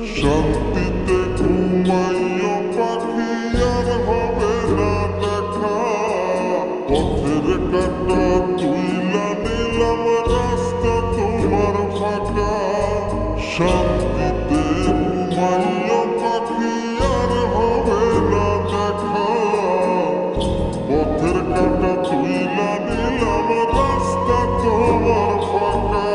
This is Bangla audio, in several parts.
শান্তিতে ঘুমাইও পাখি আর হবে না দেখা। পথের কাঁটা তুইলা নিলাম রাস্তা তোমার ফাঁকা। শান্তিতে ঘুমাইও পাখি আর হবে না দেখা। পথের কাঁটা তুইলা নিলাম রাস্তা তোমার ফাঁকা।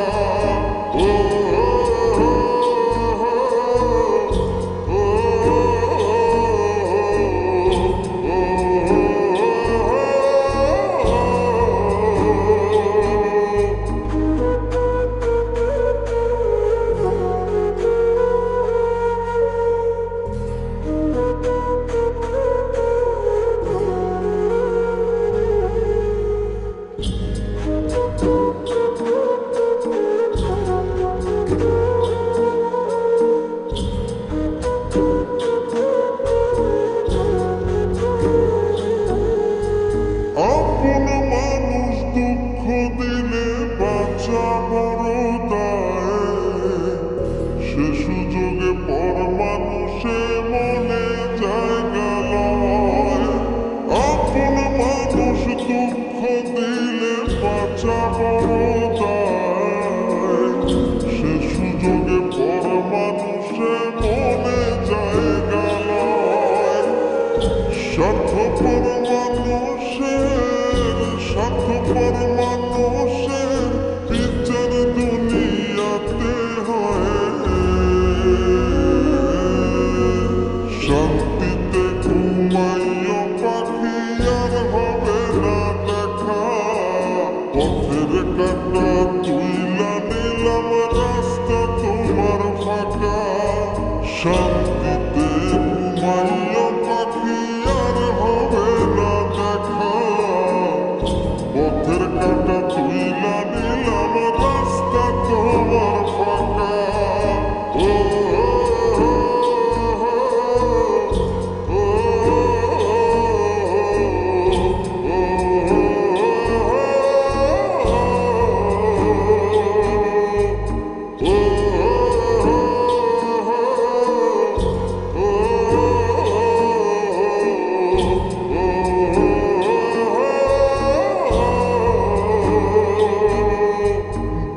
আপন মানুষ দুঃখ দিলে বাঁচা বড় দায়। সে সুযোগে পর মানুষে মনে জায়গা লয়। আপন মানুষ দুঃখ দিলে বাঁচা বড় দায়। সে সুযোগে পর মানুষে মনে জায়গা লয়। স্বার্থপর মানুষের বিচার দুনিয়াতে হয়। শান্তিতে ঘুমাইও পাখি আর হবে না দেখা। পথের কাঁটা তুইলা নিলাম রাস্তা তোমার ফাঁকা। শান্তিতে ঘুমাইও পাখি আর হবে না দেখা। পথের কাঁটা তুইলা নিলাম রাস্তা তোমার ফাঁকা।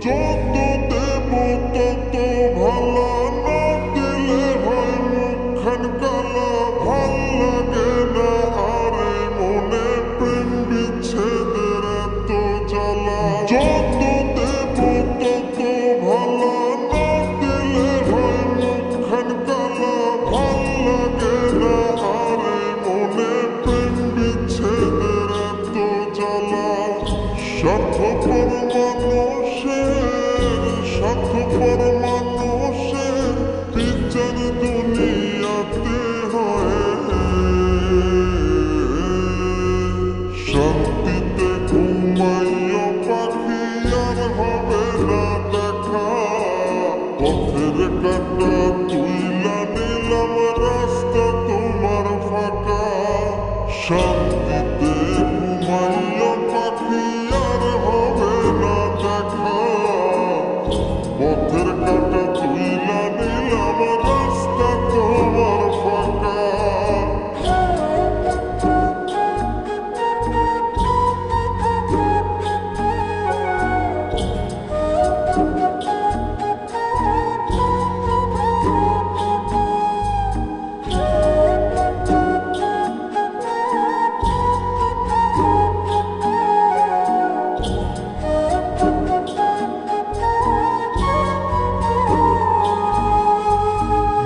যত দেব তত ভালো, না দিলে হয় মুখখান কালা। ভাল লাগে না আরে মনে প্রেম বিচ্ছেদের এত জ্বালা। যত দেব তত ভালো, না দিলে হয় মুখখান কালা। ভাল লাগে না আরে মনে প্রেম বিচ্ছেদের এত জ্বালা। স্বার্থপর মানুষের বিচার দুনিয়াতে হয়। শান্তিতে ঘুমাইও পাখি আর হবে না দেখা। পথের কাঁটা তুইলা নিলাম রাস্তা তোমার ফাঁকা। শান্তিতে ঘুমাইও পাখি আর হবে না দেখা। পথের কাঁটা তুইলা নিলাম রাস্তা তোমার ফাঁকা।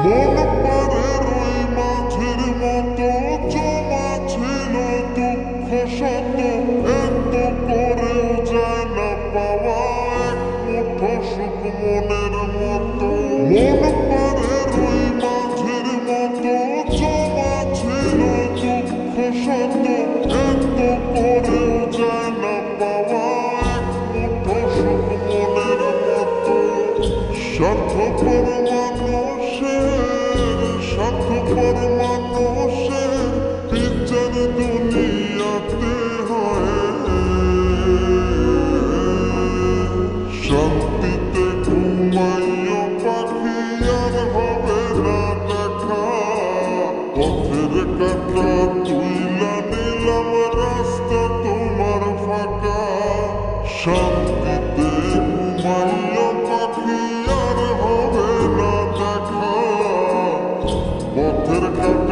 মন পারে রই মাঝের মতো জমা ছিল দুঃখ শত। এত করেও যায় না পাওয়া এক মুঠো সুখ মনের মতো। মন পারে রই মাঝের মতো জমা ছিল দুঃখ শত। এত করেও যায় না পাওয়া এক মুঠো সুখ মনের মতো। স্বার্থপর মানুষের বিচার দুনিয়াতে হয়। শান্তিতে ঘুমাইও পাখি আর হবে টাকা তুইলা নিলাম রাস্তা তোমার ফাঁকা শান্তিতে ঘুমাইয়া পাখি আর হবে না দেখা পথের কাটা